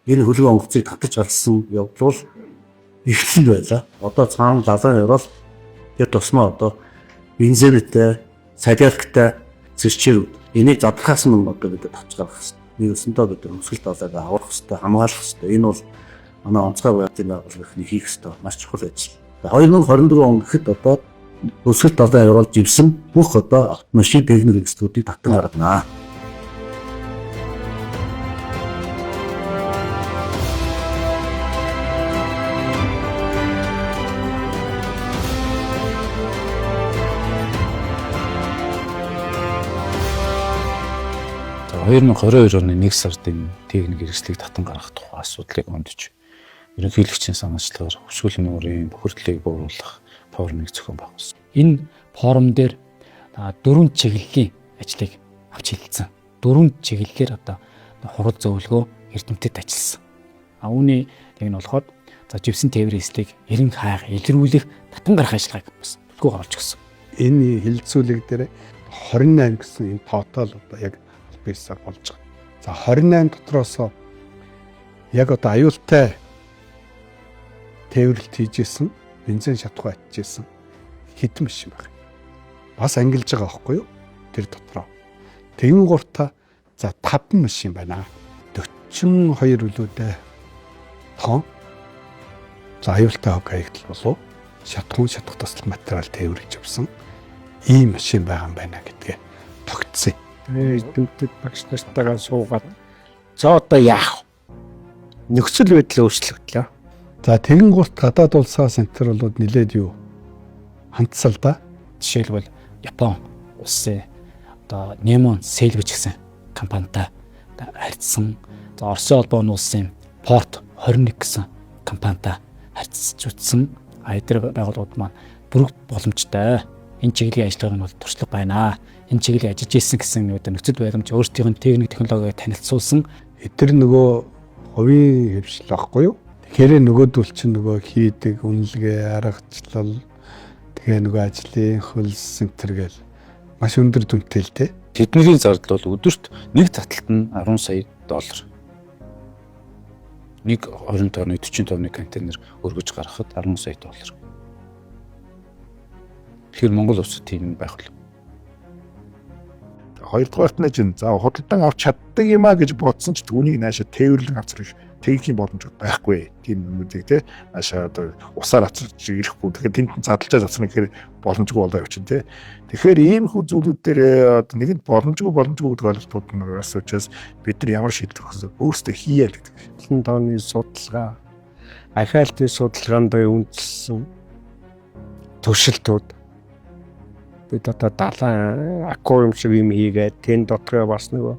Энэ хөлөг онгоцыг татаж алсан явдал ихсэн байлаа. Одоо цаана лалаа явал тэр тусмаа одоо бензинтэй, солиорктой зэрчээр энийг задрахаас нь одоо бид татж гарах хэрэгтэй. Нэгсэндээ бид өсгөл далайг аврах хэрэгтэй, хамгаалах хэрэгтэй. Энэ бол манай онцгой байдлын байгууллагын хийх хэрэгтэй маш чухал ажил. 2024 он гэхэд одоо өсгөл далай явуулж ивсэн бүх одоо автомашин техник институтыг татан гаргана. За 2022 оны 1 сард энэ техник хэрэгслийг татан гаргах тухай асуудлыг ондж ерөнхийлөгчийн санаачлаар хөшгөл нуурын бохирдлыг бууруулах форумыг зохион байгуулсан. Энэ форум дээр 4 чиглэлийн ажлыг авч хэлэлцэн. 4 чиглэлээр одоо хурал зөвлөгөө эрдэмтэд ажилласан. Үүний нэг нь болохоор живсэн тээврээслийг эрен хайх, илрүүлэх, татан гарах ажиллагааг бас төлөвлөгөө оруулж өгсөн. Энэ хилцүүлэг дээр 28 гэсэн энэ тотал одоо яг бисаар болж байгаа. За 28 дотроос яг одоо аюултай тээвэрлэлт хийжсэн, бензин шатхуу атжсэн хэдэн машин байна. Бас ангилж байгаа байхгүй юу? Тэр дотроо. Тэгэн гурта за 5 машин байна. 42 үлүүдээ тон. За аюултай хог хаягдл болов шатхуу шатах тусал материал тээвэрж авсан ийм машин байгаа юм байна гэдгээ тогтсон. Эрдэмтэд багш нартайгаа суугаад за одоо яах вэ? Нөхцөл байдал өөрчлөгдлөө. За тэгэн гурт гадаад улсаас энтер болоод нилээд юу хандсал да. Жишээлбэл Япон улсын одоо Немон Сэлвэж гэсэн компанитай харьцсан. За Оросын холбооны улсын Порт 21 гэсэн компанитай харьцаж утсан. Эдгээр байгууллагууд маань бүрэг боломжтой. Энэ чиглэлийн ажиллагааг нь бол туршлага байна. Энэ чиглэлийг ажиллаж ирсэн гэсэн нөхцөл байламж өөрсдийн техник технологиг танилцуулсан. Эдгээр нөгөө хувийн хөвшил байхгүй юу? Тэгэхээр нөгөөдөл чинь нөгөө хийдэг үнэлгээ, аргачлал тэгээ нөгөө ажлын хөлс центр гэл маш өндөр дүнтэй л дээ. Тэдний зардал бол өдөрт нэг таталт нь 10 сая доллар. Нэг 20 тонны 40 тонны контейнер өргөж гаргахад 10 сая доллар. Тэгэхээр Монгол улсад тийм байх бол. Хоёрдугаарт нь чинь за худалдан авч чаддаг юм а гэж бодсон ч түүнийг наашаа тээвэрлэн авчрах техникийн боломж байхгүй. Тийм юмүүдийг те наашаа одоо усаар авчирч ирэхгүй. Тэгэхээр тэнд задлаж авсан гэхээр боломжгүй болоо явчин те. Тэгэхээр ийм хүү зүйлүүд дээр одоо нэгэнд боломжгүй гэдэг ойлголтууд нь бас учраас бид нар ямар шийдвэр өгсөн өөрсдөө хийя гэдэг. Олон тооны судалгаа, ахиалтын судалгаанд үндэслэн туршилтууд бид одоо далайн аквариум шиг юм хийгээд тэн дотроо бас нөгөө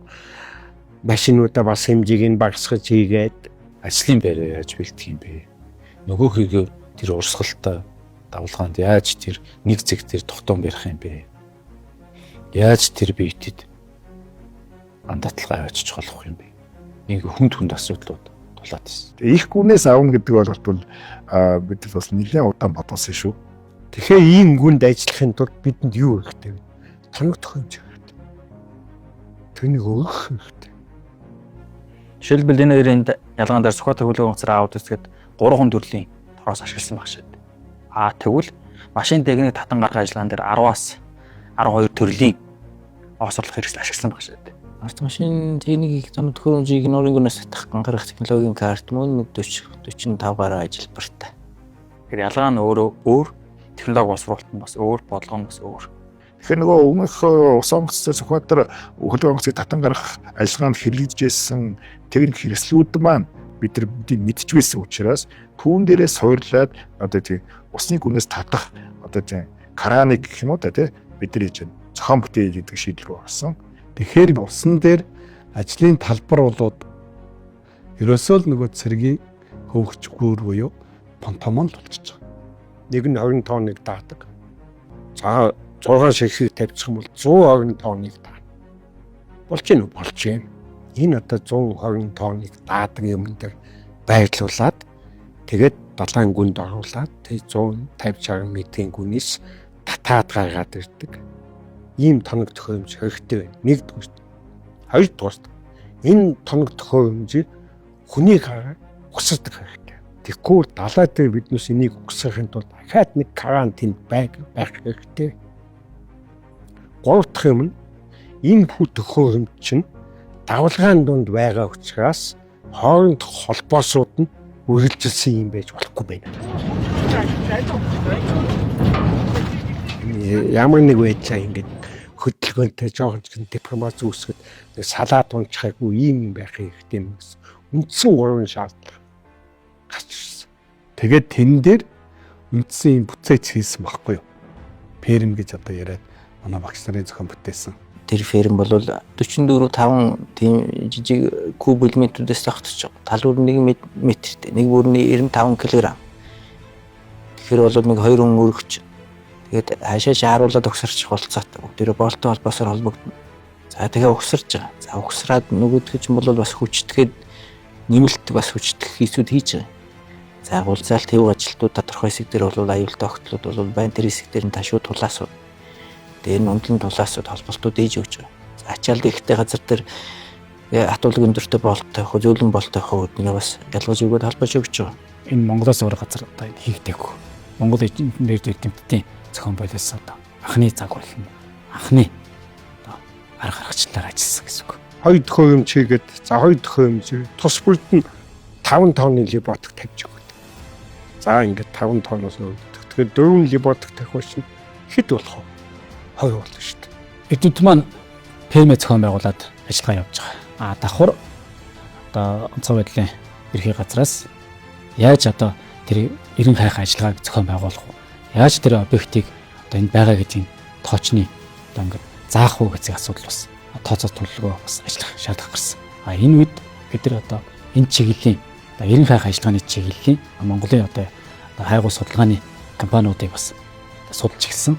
машинуудаа бас хэмжээг нь багасгаж хийгээд Ажлын байраа яаж бэлдэх юм бэ? Нөгөөхийгөө тэр урсгалтай давлгаанд яаж тэр нэг зэг тэр тогтоом барих юм бэ? Яаж тэр биетэд андаталгаа авчиж болох юм бэ? Нэг хүнд асуудлууд тулаад байна. Их гүнээс авна гэдэг ойлголт бол бид бас нэлээд удаан бодсон шүү. Тэгэхээр ийм гүнд ажиллахын тулд бидэнд юу хэрэгтэй вэ? Тоног тохиомж хэрэгтэй. Тэнийг өгөх хэрэгтэй. Жишээлбэл энэ хоёрын ялгаан дээр Сүхбаатар хөлөг онгоцоор аауд үсгээд 3 төрлийн тороос ашигласан баг шээ. Тэгвэл машин техник татан гаргах ажиллагаан дээр 10-аас 12 төрлийн оосорлох хэрэгсэл ашигласан баг шээ. Автомашин техникийг зам төхөөрөмжийг нуурын гүнээс татах гаргах технологийн карт мөн 40-45 гаруй ажилбартай. Тэгэхээр ялгаа нь өөр технологи боловсруулалт нь бас өөр, бодлого нь бас өөр. Тэгэхээр нөгөө өмнөх ус онгоцтой Сүхбаатар хөлөг онгоцыг татан гаргах ажиллагаанд хэрэглэжсэн техник хэрэгслүүд маань бидний мэдж байсан учраас түүн дээрээ суурлаад одоо тийм усны гүнээс татах одоо тийм краныг гэх юм уу та тийм бидний хийж зохион бүтээл гэдэг шийдвэр гаргасан. Тэгэхээр усан дээр ажлын талбар болоод ерөөсөө л нөгөө цэргийн хөвгчгүүр буюу понтомон л болчихж байгаа. Нэг нь 20 тонныг даадаг. За 6 ширхэг тавьчих юм бол 120 тонныг даа. Болж гин үү? Болж гин. Энэ одоо 120 тонныг даадаг юм дээр байрлуулад тэгээд далайн гүнд оруулаад тэг 150-60 метрийн гүнээс татаад гаргаад ирдэг. Ийм тоног төхөөрөмж хэрэгтэй байна. Нэгдүгээр. Хоёрдугаар. Энэ тоног төхөөрөмжийг хүнийг угсардаг хэрэгтэй. Тэгэхгүй далай дээр биднээс энийг угсахын тулд дахиад нэг карантинд байх хэрэгтэй. Гурав дахь юм нь энэ бүх төхөөрөмж чинь давлгаан дунд байгаа учраас хоорондох холбоосууд нь үргэлжилсэн юм байж болохгүй байна. Ямар нэг байдлаа ингэж хөдөлгөөнтэй жоохон ч дипломат үүсгэхэд нэг салаад унчихаагүй ийм байх хэрэгтэй юм гэсэн. Үндсэн гурван шаардлага гарч ирсэн. Тэгээд тэн дээр үндсэн юм бүцээч хийсэн байхгүй юу? Ферм гэж одоо яриад манай багш нарын зохион бүтээсэн. Тэр ферм бол 44-5 тийм жижиг куб элементүүдээс тогтож байгаа. Тал бүр 1 метртэй. Нэг бүрний 95 кг. Тэгэхээр бол нэг 2 хүн өргөч. Тэгээд хаашаа шааруулаад өгсөрчих болцоотой. Бүгдээрээ болтой холбоосоор холбогдно. За тэгээ өгсөрч байгаа. За өгсраад нөгөөдгөө ч бол бас хүчтгээд нэмэлт бас хүчтэх хийсүүд хийж байгаа. За гулзаалт хэв ажилтнууд тодорхой хэсэг дээр бол аюултай огтлууд бол байна. Тэр хэсэг дээр нь ташуу тулаасууд. Тэр нь ундлын тулаасууд холболтууд ээж өгч байгаа. За ачаалт ихтэй газар дээр хатуулга өндөртэй болтой, зөөлөн болтой хөвд нэг бас ялгаж өгөөд холбож өгч байгаа. Энэ Монголоос өөр газар одоо хийгдэггүй. Монгол эдгээр тэмдэгтийн зохион байлаас одоо анхны загвар юм. Анхны одоо арга гаргачлаар ажилласан гэсэн үг. 2 төхөөрөмж хийгээд за 2 төхөөрөмж тус бүрд нь 5 тонны либотик тавьж өгöd. За ингээд 5 тонноос өгдөг. Тэгэхээр 4 либотик тавих чинь хэд болох вэ? 2 болно шүү дээ. Эдүүд маань ПМ зохион байгуулад ажиллагаа явуулж байгаа. Давхар одоо онцгой байдлын ерхий газраас яаж одоо тэр эрен хайх ажиллагааг зохион байгуулах вэ? Яаж тэр объектыг одоо энэ байгаа гэдгийг тоочны одоо ингээд заах уу гэсэн асуудал бас тооцоо төлөвлөгөө бас ажиллах шаардлага гарсан. Энэ үед бид нар одоо энэ чиглэлийн одоо эрен хайх ажиллагааны чиглэлийн Монголын одоо хайгуу судалгааны компаниудыг бас судалж ирсэн.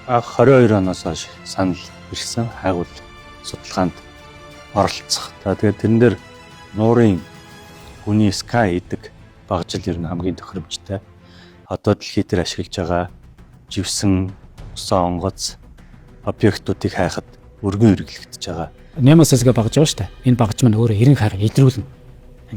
22 оноос хойш санал ирсэн хайгуул судалгаанд оролцох. Тэгээд тэрэн дээр нуурын хүний Sky гэдэг багжил ер нь хамгийн тохиромжтой. Одоо дэлхий дээр ашиглаж байгаа живсэн усан онгоц объектуудыг хайхад өргөн хэрэглэгдэж байгаа. Немососгээ багж байгаа шүү дээ. Энэ багж маань өөрөө эрен хайх илрүүлнэ.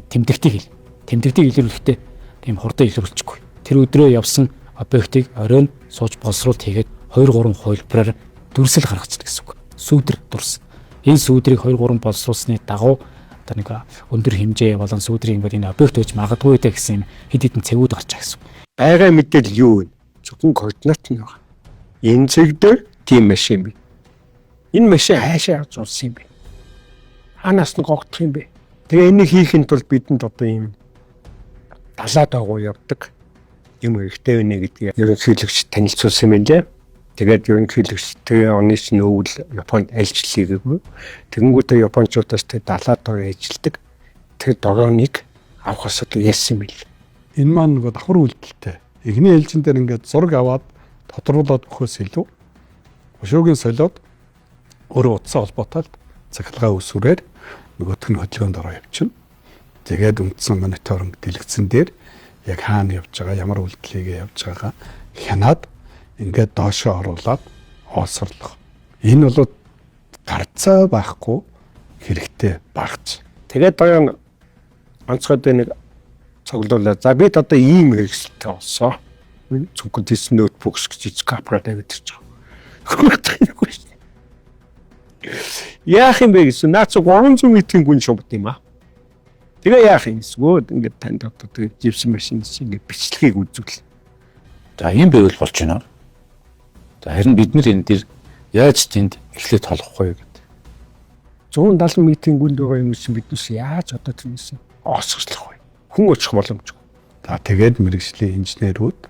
Тэмдэгтийг илрүүлэхдээ тийм хурдан илрүүлчихгүй. Тэр өдрөө явсан объектыг оройн сууж боловсруулалт хийгээд 2-3 хувилбараар дүрсэл гаргацдаг гэсэн үг. Сүүдэр дурс. Энэ сүүдрийг 2-3 боловсруулсны дагуу одоо нэг өндөр хэмжээ болон сүүдрийн энэ объект өж магадгүй дэ гэсэн хэд хэдэн цэвүүд гарч байгаа гэсэн үг. Байгаа мэдээлэл юу вэ? Зөвхөн координат нь байна. Энэ зэг дээр тийм машин бий. Энэ машин хаашаа явж улсан юм бэ? Ханаас нь гогдох юм бэ? Тэгээ энийг хийхин тулд бидэнд одоо ийм далаа дагуу явдаг юм хэрэгтэй байна гэдгийг ерөнхийлөгч танилцуулсан юм лээ. Тэгээд ерөнхийлөгч тэр оны чинь өвөл Японд альчлалыг өгөө. Тэгэнгүүтээ Япончуудаас тэр далаа дор ажилладаг. Тэр дорооныг авах асуудал яасан юм бэл. Энэ маань нөгөө давхар үйлдэлтэй. Эхний ээлжин дээр ингээд зураг аваад тодруулаад өгөхөөс илүү өшөөгийн солиод өөрөө утсан холбоотой цахилгаан үсвэрээр нөгөөх нь хөдөлгөөнд ороо явчихна. Тэгээд үндсэн мониторинг дэлгэцэн дээр яг хаана явж байгаа, ямар үйлдэлийг явж байгаагаа хянаад ингээд доошоо оруулаад хоосорлох. Энэ бол гарцаа байхгүй хэрэгтэй багц. Тэгээд дараа нь онцгой нэг цуглуулаад за бид одоо ийм хэрэгсэлтэй болсон. Зөвхөн дэс ноутбукс гэж капра тавьж ирж байгаа. Яах юм бэ гэсэн наац 300 метрийн гүн шумт юм аа. Тэгээ яах юм эсвэл ингээд танд одоо тэгээд живсэн машин шиг ингээд бичлэгийг үзүүл. За ийм байвал болж байна. За харин бид нар энэ дээр яаж тэнд эхлээд толохгүй вэ гэдэг. 170 метрийн гүнд байгаа юм шиг биднээс яаж одоо тэрнээс осгослох вэ? Хүн очих боломжгүй. За тэгээд мэрэгжлийн инженерүүд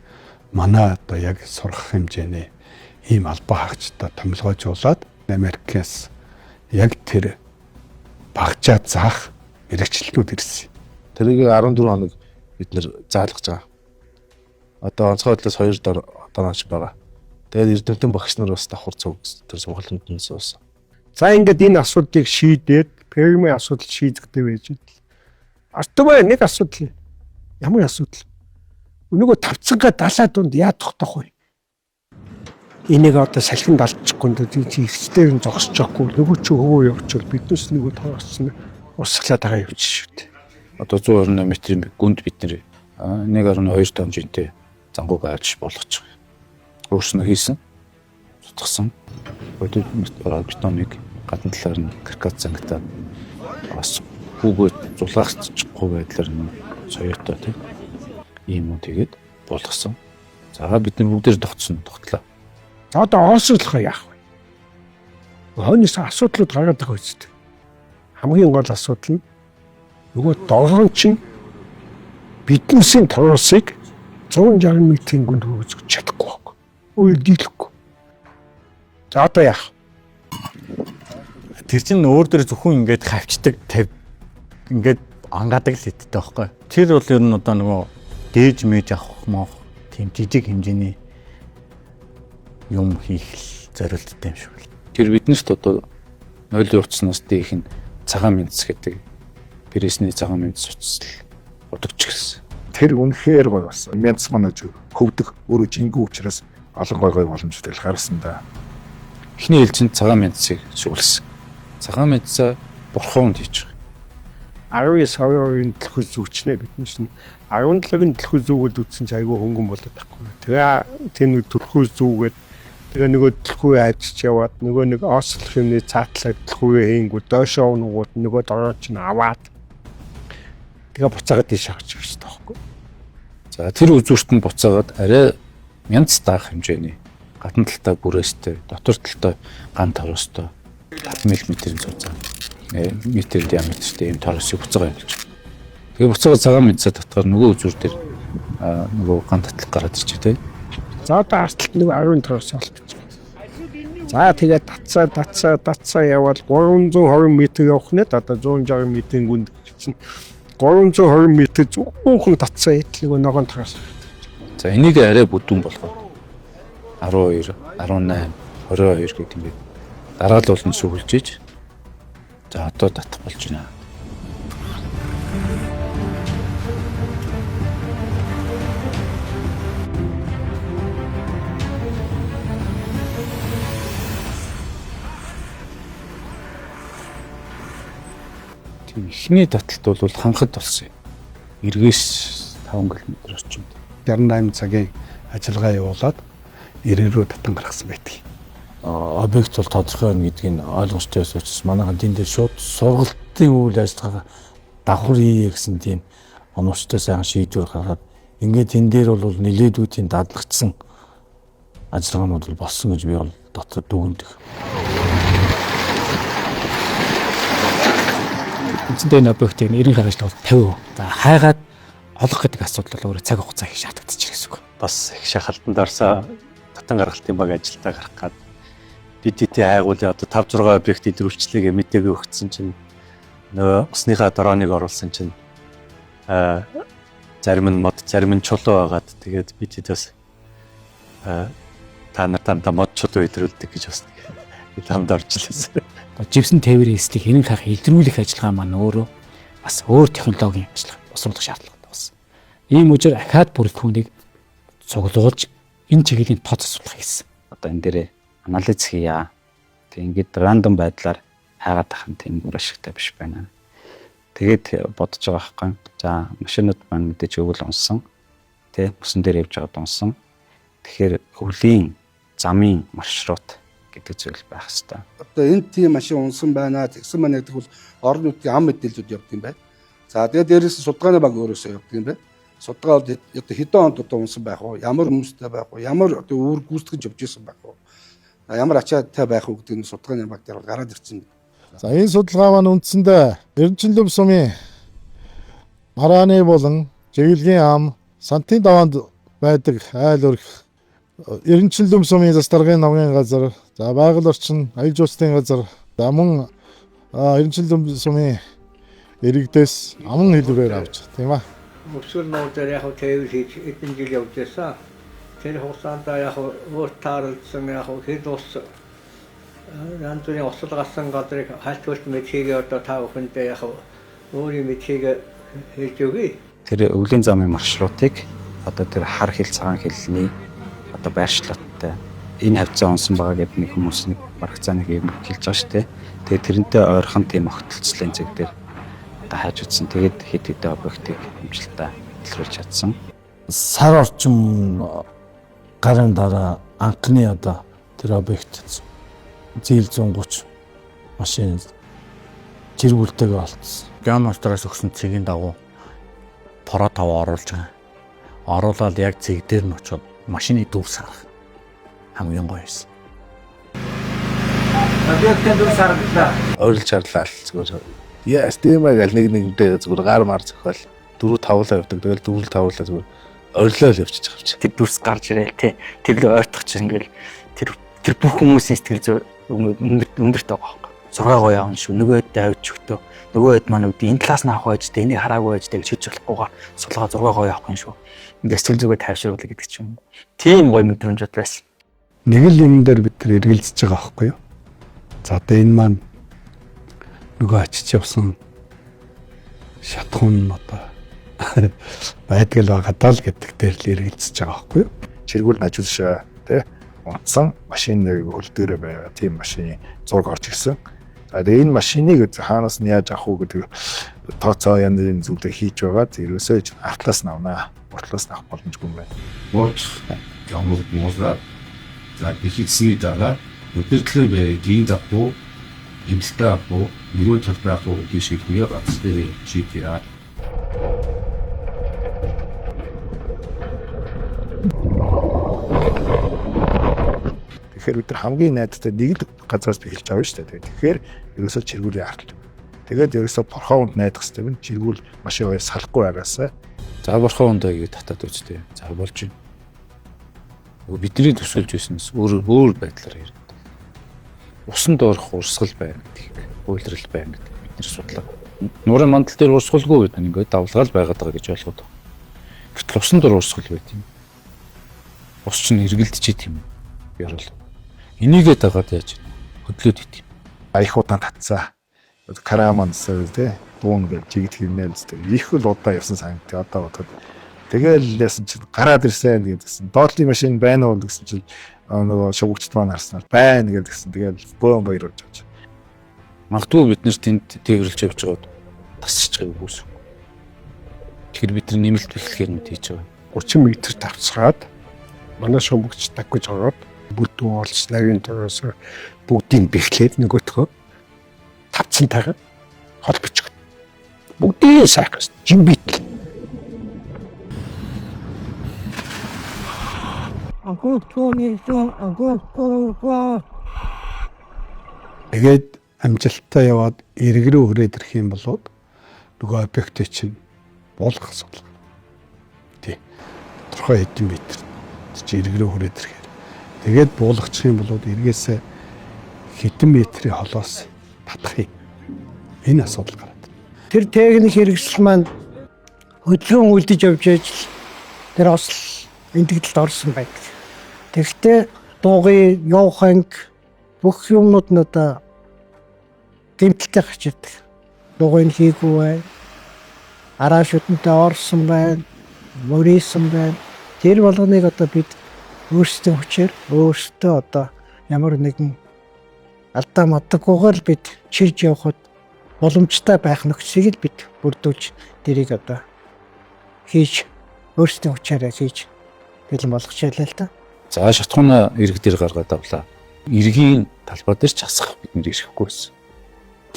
манай одоо яг сурах хэмжээний ийм албаа хаагчтай томилгоожуулаад Америкээс яг тэр багжаа заах мэрэгчлэнүүд ирсэн. Тэрийг 14 хоног бид нэр заалгаж байгаа. Одоо онцгой байдлаас 2 донооч байгаа. Тэгээд эрдэмтэн багш нар бас давхар цуг тэр сургалтанд нь суусан. За ингээд энэ асуудлыг шийдээд пермийн асуудал шийдэгдэх байж ийл. Артмаа нэг асуудал. Ямар асуудал? Өнөөгөө тавцангаа далаа дунд яа тогтоох вэ? Энийг одоо салхинд алдчихгүй эрсдээр нь зогсчихгүй нөгөө чи өвөө явчихвал биднээс нөгөө тоосны усглаад байгаа явчих шүү дээ. одоо 128 метрийн гүнд бид нэр 1.2 тонн жинтэй зангуу байвч болгож байгаа. Өөрснөө хийсэн, сутгсан. Бодит бетоныг гадна талаар нь каркас зангатаад бас хүүгөө зулгаачихгүй байдлаар нь соёотой тийм ийм үү тэгээд болгосон. За бид нар бүгдээр тогтлоо. За одоо оослохоо яах вэ? Хойноос асуудлууд гараад байгаа үстэй. Хамгийн гол асуудал нь нөгөө доргон чинь биднээсийн торосыг 160 метрийн гүнд хөөж чадахгүй баг. Үйлдэлэхгүй. За одоо яах? Тэр чинь өөр дөр зөвхөн ингээд хавчдаг ингээд ангаадаг л хэдтэй байхгүй. Тэр бол ер нь одоо нөгөө дээж мэж авах мөн тийм жижиг хэмжээний юм хийх зорилттой юм шиг л. Тэр биднэрт одоо нойлын утаснаас дээх нь цагаан мэдс гэдэг Пресний цагаан мэдс утас бодогч гэсэн. Тэр үнэхээр гоё болсон. Мянц манаж хөвдөх өөрөө жингүй учраас олон гой боломжтой л гарсан да. Эхний ээлжинд цагаан мэдсийг шүүлсэн. Цагаан мэдсээ бурхан хийж байгаа. 19-2-ын төлхөс зүгчнээ бид чинь 17-ын төлхөс зүгэл үтсэн чи айгүй хөнгөн болоод байхгүй. Тэгээ тэр нэг төлхөс зүгээд тэгээ нөгөө төлхөө авчиж яваад нөгөө нэг ослох юмны цаатлаг төлхөө хийнгүү доошоо нуугаад нөгөө дороо чинь аваад тэгээ буцаагаад тийш авч байгаа шүү дээ байхгүй. За тэр үзүүрт нь буцаагаад арай мянц даах хэмжээний гадна талтай бүрээстэй, дотор талтай ган торостой 5 мм зузаан метр диаметртэй ийм торосыг буцаага явуулж байгаа. Тэгээ буцаага цагаан мэдсээ татгаар нөгөө үзүүр дээр нөгөө ган татлаг гараад ирчих тийм. За одоо арталт нэг 10 торос олчих. За тэгээд датсаа явал 320 м явах нь одоо 160 м-ийн гүнд чинь 320 м зөвхөн датсаа идэлгүй ногоон торос. За энийг арай бүдүүн болгоод 12, 18, 22 гэдэг ингээд дараалал нь сүгэлж иж. За одоо татах болж байна. Эхний таталт бол ханхад болсон юм. Эргээс 5 км орчимд. 68 цагийн ажиллагаа явуулаад 90 рүү татан гаргасан байдаг. Объект бол тодорхой байна гэдгийг ойлгомжтой учраас манайхан тийм дээр шууд сургалтын үйл ажиллагаа давхар хийе гэсэн тийм оновчтой сайхан шийдвэр гаргаад ингээд энэ дээр бол нэлээдүүдийн дадлагдсан ажиллагаанууд бол болсон гэж би бол дотор дүгнэдэг. Эцэнтэй энэ объектыг 90 гаргаж 50. За хайгаад олох гэдэг асуудал бол өөрөө цаг хугацаа их шаардлагатай гэсэн үг. Бас их шахалтанд орсон татан гаргалтын баг ажилдаа гарах гад DDT хайгуулын одоо 5-6 объект илрүүлчлэгээ мэдээгээ өгсөн чинь нөгөө усныхаа дрооныг оруулсан чинь зарим нь мод зарим нь чулуу байгаад тэгээд бид бас та нартай мод чулуу илрүүлдэг гэж бас хамт орчлээсэн. Живсэн тээврийн эслийг хэрэг хах илрүүлэх ажиллагаа маань өөрөө бас өөр технологийн ажиллагаа босруулах шаардлагатай болсон. Ийм үгээр ахаад бүрэлдэхүүн хүнийг цуглуулж энэ чиглэлийн тооц асуулах хийсэн. Одоо энэ дээрээ анализ хийя. Тэг ингээд рандом байдлаар хайгаад тах нь тийм үр ашигтай биш байна. Тэгээд бодож байгаа байхгүй. За машинууд маань мэдээж өвөл унсан. Тэ мөсөн дээр явж байгаад унсан. Тэгэхээр өвлийн замын маршрут гэдэг зүйл байх хэрэгтэй. Одоо энэ тийм машин унсан байна. Тэгсэн байна гэдэг бол орон нутгийн ам мэдээлэлүүд явдаг юм байна. За тэгээд дээрээс судалгааны баг өөрөөсөө явдаг юм байна. Судалгаа бол одоо хэдэн онд одоо унсан байх вэ? Ямар хүмүүстэй байх вэ? Ямар одоо үр гүйцэтгэж явж исэн байх вэ? Ямар ачаатай байх вэ гэдэг нь судалгааны баг дээр гараад ирсэн. За энэ судалгаа маань үндсэндээ Эрдэнэчлөв сумын Марааны болон Жиглэгийн ам Сантын даваанд байдаг айл өрх Эрдэнэчлөв сумын застаргын намгийн газар, за байгаль орчин аял жуулчдын газар, за мөн Эрдэнэчлөв сумын иргэдээс аман хэлбэрээр авч тийм аа. Өсвөр нууцаар яг тээвэр хийж эдэн жил явж байсан. Тэр хугацаанд яг өөр тааралдсан яг хэд ус янз бүрийн осол гасан газрыг хайлтгуулт мэдхийг одоо та бүхэндээ яг өөрийн мэдхийг хэлж өгье. Тэр өвлийн замын маршрутыг одоо тэр хар хил цагаан хилний одоо байршлуудтай энэ хавцаа унсан байгаа гэдэг нэг хүмүүс нэг барагцааныг юм хэлж байгаа шүү дээ. Тэгээд тэрнтэй ойрхон тийм огтлцлын зэг дээр одоо хайж утсан. Тэгээд хэд хэдэн объектыг амжилттай илрүүлж чадсан. Сар орчим гарын дараа анхны одоо тэр объект зээл 130 машин жиргүүлтэйгээ олцсон. Геомонстроос өгсөн цэгийн дагуу Pro 5 оруулж байгаа. Оруулаад яг цэг дээр нь очиод машины дүр сарах хамгийн гоё байсан. Объектын дүр саргалаа. Ойрлж харлаа зүгээр. Яас тиймээ гал нэгдээ зүгээр гар мар зохиол 4-5-лаа явдаг. Тэгэл 4-5-лаа зүгээр ойрлоо л явчих чавч. Тэр дүрс гарч ирээл тий. Тэр л ойртох чинь ингээл тэр бүх хүмүүсийн сэтгэл өндөрт байгаа байхгүй. Зургаа гоё аавн шүү. Нөгөөд давж өгтөө. Нөгөөд маань үгүй энэ талаас нь авах байж тэ энийг хараагүй байж тэг шийдэж болохгүйгээр сулгаа зургаа гоё авах юм шүү. Ингээд сэтгэл зүгээр тайвшруулах гэдэг ч юм. Тийм гоё мэдрэмжүүд байсан. Нэг л юм дээр бид нар эргэлзэж байгаа байхгүй юу? За одоо энэ маань нөгөө очиж явсан шатхуун одоо байдгал байгаадаа л гэдэг дээр л эргэлзэж байгаа байхгүй юу? Чиргүүл нажуулшаа тий унтсан машины хөл дээрээ байгаа тийм машины зураг орж ирсэн. За энэ машиныг хаанаас нь яаж авах уу гэдэг тооцоо янзын зүйлээ хийж байгаа. Ерөөсөө артлаас нь авнаа. Уртлаас нь авах боломжгүй юм байна. Мод ямууд мозга за ихсний дараа өдөртлөө бай дийн давуу имстэй авуу нөгөө талбай авуу гэж шийдвэр гаргасан шийдвэр. Тэгэхээр бид нар хамгийн найдтай нэг л газраас эхэлж авна шүү дээ. Тэгэхээр ерөөсөө чиргүүлийн арт. Тэгээд ерөөсөө борхоонд найдах хэрэгтэй юм. Чиргүүл машин хоёр салахгүй байгаасаа. За борхоонд ингэ татаад үзтээ. За болж байна. Бидний төсөөлж байснаас өөр байдлаар ярина. Усанд орох урсгал байна гэдэг. Үйлрэл байна гэдэг бид нэр судлаа. Нуурын мандал дээр урсгалгүй гэдэг ингээд давлгаал байгаад байгаа гэж ойлгоод. Гэтэл усанд урсгал байт юм. Ус чинь эргэлдэж идэм юм. Ярил. Энийгээ дагаад яаж хөдлөөд ит юм. Их удаан татсан. Караманс тий дуун гэж жигт хийнэ л зү. Их л удаа явсан санагт одоо бодоход тэгэл яасан чи гараад ирсэн гэдгсэн. Доотлын машин байна уу гэсэн чи нөгөө шугагчд маань харснаар байна гэдгсэн. Тэгэл бөөн баяр болж байгаа. Магадгүй бид нэр тэнд тэрвэрлж явж байгаад тасчих байгааг үгүй. Тэгэхээр бид нар нэмэлт бэлтгэхээр мэд хийж байгаа. 30 м тавцгаад манай шугагч таггаж ороод бүтэн олж нарийн дөрөөс бүгдийг бэхлээд нөгөөтгөө тавцантайгаа хол бичих. Бүгдийг сайхс жимбит. Тэгээд амжилттай яваад эрг рүү хүрээд ирэх юм бол нөгөө объектыг чинь буулгах асуудал. Тий. Тодорхой хэдэн метр чи эрг рүү хүрээд ирэхээр. Тэгээд буулгачих юм бол эргээсээ хэдэн метрийн холоос татах юм. Энэ асуудал гараад. Тэр техник хэрэгсэл маань хөдөлгөөн үлдэж явж байж тэр осол эндэгдэлд орсон байдаг. Тэгэхдээ дуугийн явах анги бүх юмнууд нь одоо гэмтэлтэй гарч ирдэг. Дуугийн хийгүү бай. Араа шүтэнтэй орсон байна. Мөрийсэн байна. Тэр болгоныг одоо бид өөрсдөө хүчээр өөрсдөө одоо ямар нэгэн алдаа мадаггүйгээр бид чирж явахад боломжтой байх нөхцөлийг бид бүрдүүлж дэрийг одоо хийж өөрсдөө хүчээр хийж бэлэн болгочихлаа л да. За шатхуунаа ирэг дээр гаргаад авлаа. Иргийн талбай дээр ч хасах бид нэр ирэхгүй байсан.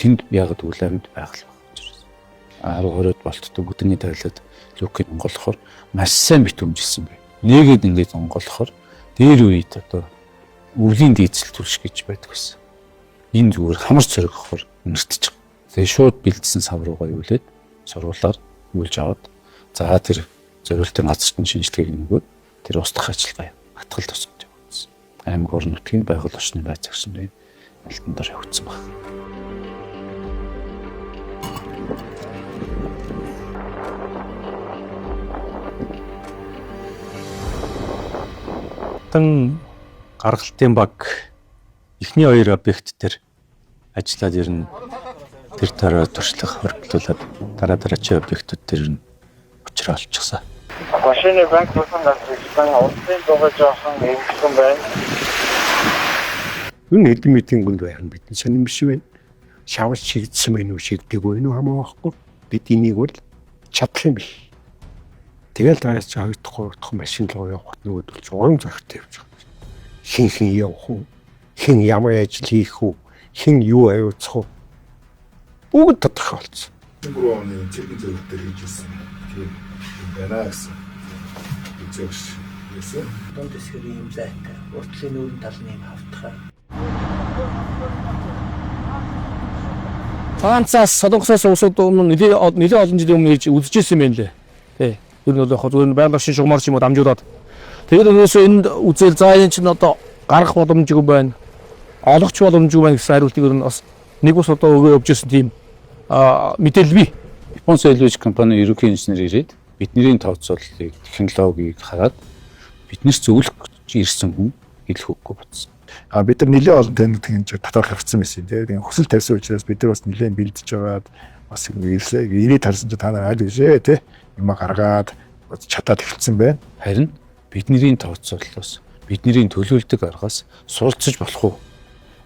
Тэнд яг үйл амьд байгаль байна. 10-20-од болттой бүтэний тайлаад люкийг онголохоор маш сайн бит өмжилсэн бай. Нэгэд ингээд онголохоор дээр үед одоо өвлийн дийцэл төрш гэж байдаг байсан. Энэ зүгээр хамар цоргохоор нэртэж байгаа. Тэгээ шууд бэлдсэн сав руугаа юулээд сургуулаар үйлж аваад за тэр зориултын газартны шинжилгээг нөгөөд тэр устгах ажиллагаа хатгал тусгаж явуулсан. Аймаг орон нутгийн байгуул орчны байц агшин байна. Алтан дор явагдсан баг. Тэн гаргалтын баг эхний хоёр объект дээр ажиллаад ирнэ. Тэр тараа туршлага хөрвүүлээд дараачийн объектууд дээр нь учраа олчихсан. Машины банк болсон гэсэн улсын дугаж жоохон эмгсэн байна. Энэ эдмитинг гүнд байх нь бидний сонирм биш вэ? Шавж шигдсэн байх уу шигдэггүй нь хамаагүй. бид энийг бол чадах юм биш. Тэгэл дааж 2 дахь 3 дахь машин руу явах нөгөөдөл ч урам зоригтой явж байгаа. Хин явах уу? Хин ямар ажил хийх үү? Хин юу аюулцах уу? Бүгд тодорхой болсон. 3 оны цэгийн зөвлөлт дээр хийжсэн. Тийм байна гэсэн. Үзэгш яасан. Дунд хэсгээр юм зайтай. Уртлын нүүрэн талны юм хавтахаа. Францаас Солонгосоос улсууд өмнө нэлээд олон жилийн өмнө хийж үзэжсэн юм байна лээ. Тий. Тэр нь бол яг зөвхөн байгаль орчин шугамар ч юм уу дамжуулаад. Тэгээд өнөөсөө энд үзэл за энэ чинь одоо гарах боломжгүй байна. Олгоч боломжгүй байна гэсэн хариултыг ер нь бас нэг ус одоо өгөө явж ирсэн тийм мэдээлэл бий. Япон соёлын компани ерөнхий инженер ирээд бидний тооцооллыг, технологиг хараад биднээс зөвлөх ирсэн хүн хэлэх үггүй бодсон. Бид нар нэлээд олон танд хэмжээ татвар харцсан байсан. Тэгээд хүсэл тавьсан учраас бид нар бас нэлээд бэлдэж байгаад бас ирээд харсан чинь та нар аль гэжээ те юм гаргаад чадаад эхэлсэн байна. Харин бидний тооцооллоос, бидний төлөөлдөг аргаас суралцж болох уу?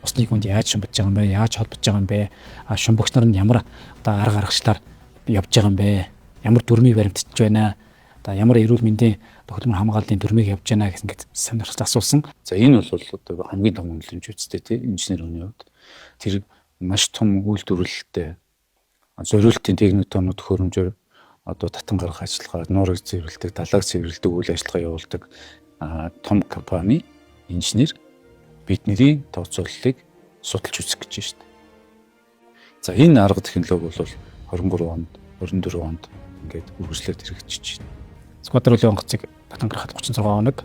Усны хүнд яаж шумбаж байгаа юм бэ? Яаж холбож байгаа юм бэ? Шумбагч нар нь ямар одоо арга аргачлаар явж байгаа юм бэ? Ямар дүрмийг баримтж байна? Одоо ямар эрүүл мэндийн хөдөлмөр хамгааллын дүрмийг явж байна гэсэн гээд сонирхож асуусан. За энэ бол одоо хамгийн том үнэлэмж үстэй тий инженер хүний хувьд тэр маш том үйлдвэрлэлтэй зориултын техниконууд хөрөмжөөр одоо татан гаргах ажиллагаа, нуурыг цэвэрлэдэг, далайг цэвэрлэдэг үйл ажиллагаа явуулдаг том компани инженер бидний тооцооллыг судалж үзэх гэж байна шүү дээ. За энэ арга технологи бол 23 онд, 24 онд ингээд үргэлжлээд хэрэгжиж байна. Сквадролын онгоцыг татан гаргахад 36 хоног.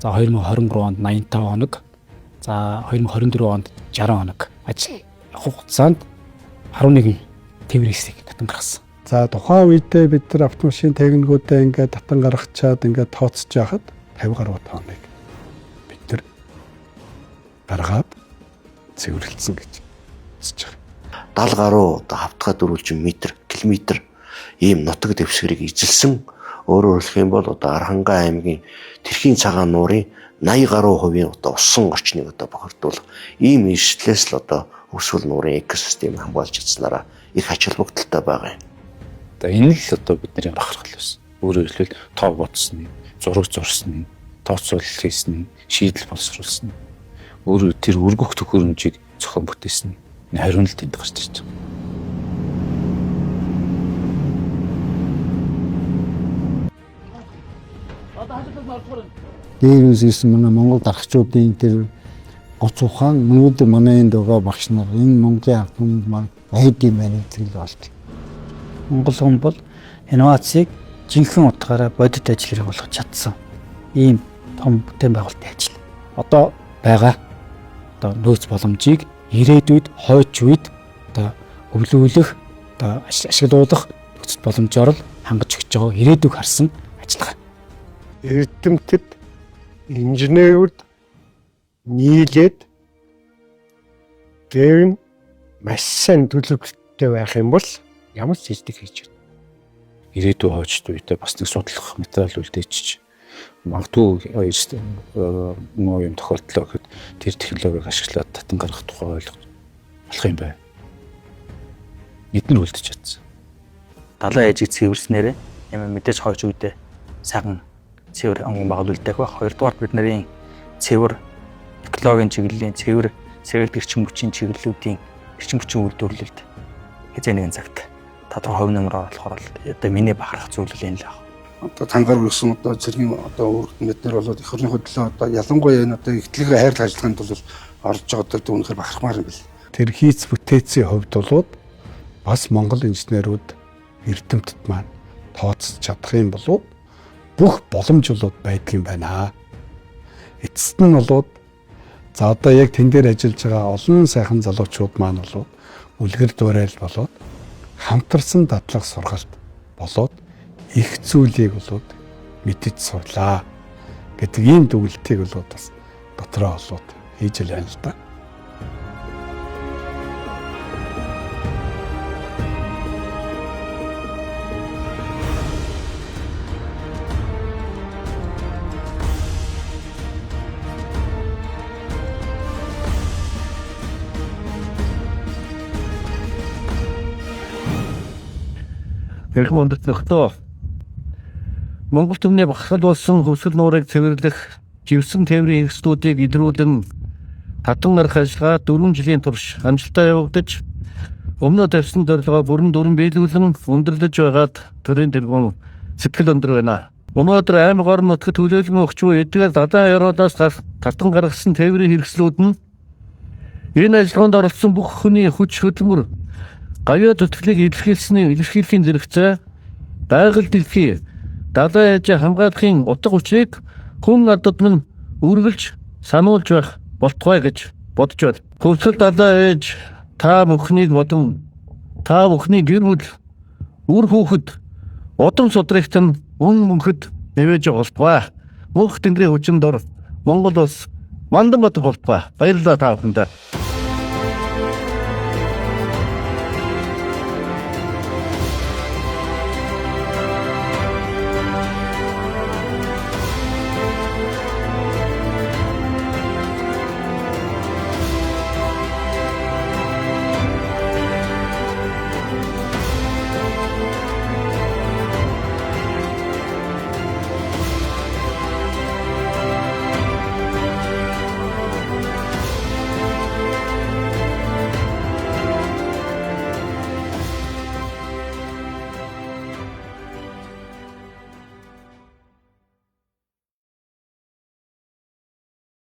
За 2023 онд 85 хоног. За 2024 онд 60 хоног. Ажил хугацаанд 11 тээврийг татан гаргасан. За тухайн үедээ бид нар автомашин техникүүдээ ингээд татан гаргачаад ингээд тооцож яхад 50 гаруй тонныг бид нар гаргаад цэвэрлсэн гэж үзэж байгаа. 70 гаруй одоо хавтгай дөрвөлжин метр, километр ийм нутаг дэвсгэрийг эзэлсэн. Өөрөөр хэлэх юм бол одоо Архангай аймгийн Тэрхийн цагаан нуурын 80 гаруй хувийн одоо усан орчныг одоо бохирдуулах ийм эрсдлээс л одоо өсвөл нуурын экосистем хамгаалж чадсанараа их ач холбогдолтой байгаа юм. За энэ л одоо бидний бахархал байсан. Өөрөөр хэлбэл тоо бодсны, зураг зурсны, тооцоолол хийсний, шийдэл боловсруулсны. Өөрөөр тэр өргөх төхөөрөмжийг зохион бүтээсэн. Хариу нь л тэнд гарч ирж байгаа. Дээр үссэн манай Монгол дарагчдын тэр гоц ухаан өнөөдөр манай энд байгаа багш нар энэ Монголын ард түмэнд маань байд юм байна гэж болж. Монгол хүн бол инновацийг жинхэнэ утгаараа бодит ажил хэрэг болгож чадсан. Ийм том бүтээн байгуулалтын ажил. Одоо байгаа одоо нөөц боломжийг ирээдүйд хойч үед одоо өвлүүлэх одоо ашиглуулах нөхцөл боломжоор л хангаж өгч байгаа ирээдүйг харсан ажиллагаа. Эрдэмтэд инженерүүд нийлээд дээр нь маш сайн төлөвлөлттэй байх юм бол ямар ч зүйлийг хийж байна. Ирээдүйн хойчд үедээ бас нэг судлах материал үлдээчих. Магадгүй нөө юм тохиолдлоо гэхэд тэр технологиг ашиглаад татан гаргах тухай ойлгох болох юм байна. Эдгээр үлдэж чадсан. Далайн ээжийг цэвэрснээрээ ямар мэдээж хойч үедээ сайхан цэвэр онгон байгуулдаг ба хоёрдугаар бидний цэвэр экологийн чиглэлийн цэвэр сэргэлт эрчим хүчийн чиглэлүүдийн эрчим хүчийн үйлдвэрлэлд хэзээ нэгэн цагт тодорхой хувь нэмрээр болохоор одоо миний бахарх зүйл л энэ л аа. Одоо тангаар гэсэн одоо цэргийн одоо үрднэтнэр болоод их хурлын хөдлөө одоо ялангуяа энэ одоо ихтлэгийн хайрлах ажиллагаанд бол орж байгаа одоо үнэхээр бахархмаар юм бэл. Тэр хийц бүтээцийн хувьд болоод бас Монгол инженерүүд эрдэмтэд маань тооцож чадах юм болов бүх боломж болоод байдг юм байна. Эцэст нь болоод за одоо яг тэн дээр ажиллаж байгаа олон сайхан залуучууд маань болоод үлгэр дуурайл болоод хамтарсан дадлаг сургалт болоод их зүйлийг болоод мэдэж сурлаа гэдэг ийм дүгнэлтийг болоод бас дотроо болоод хийж л байна л да. Хэрхэн өндөрт нөхдөө Монгол төмний багсгал болсон хөвсгөл нуурыг цэвэрлэх живсэн тээврийн хэрэгслүүдийг илрүүлэн татан гарах ажиллагаа 4 жилийн турш амжилттай явагдаж өмнө тавьсан зорилгоо бүрэн дүрэн биелүүлэн өндөрлөж байгаад төрийн тэргуун сэтгэл өндөр байна. Өнөөдөр аймаг орон нутгад төлөөлөн өгч буй эдгээр далайн яриулаас татан гаргасан тээврийн хэрэгслүүд нь энэ ажиллагаанд оролцсон бүх хүний хүч хөдөлмөр гавьяа зүтгэлийг илэрхийлэхийн зэрэгцээ байгаль дэлхий далайн ээж хамгаалахын утга учирыг хүн надад минь үргэлж сануулж байх болтугай гэж бодож байна. Хөвсгөл далайн ээж та бүхнийг бодон та бүхний гэр бүл үр хүүхэд удам судрагт нь мөнхөд нэвэж болтугай. Мөнх тэнгэрийн хүчин дор Монгол улс мандан бод болтугай. Баярлалаа та бүхэндээ.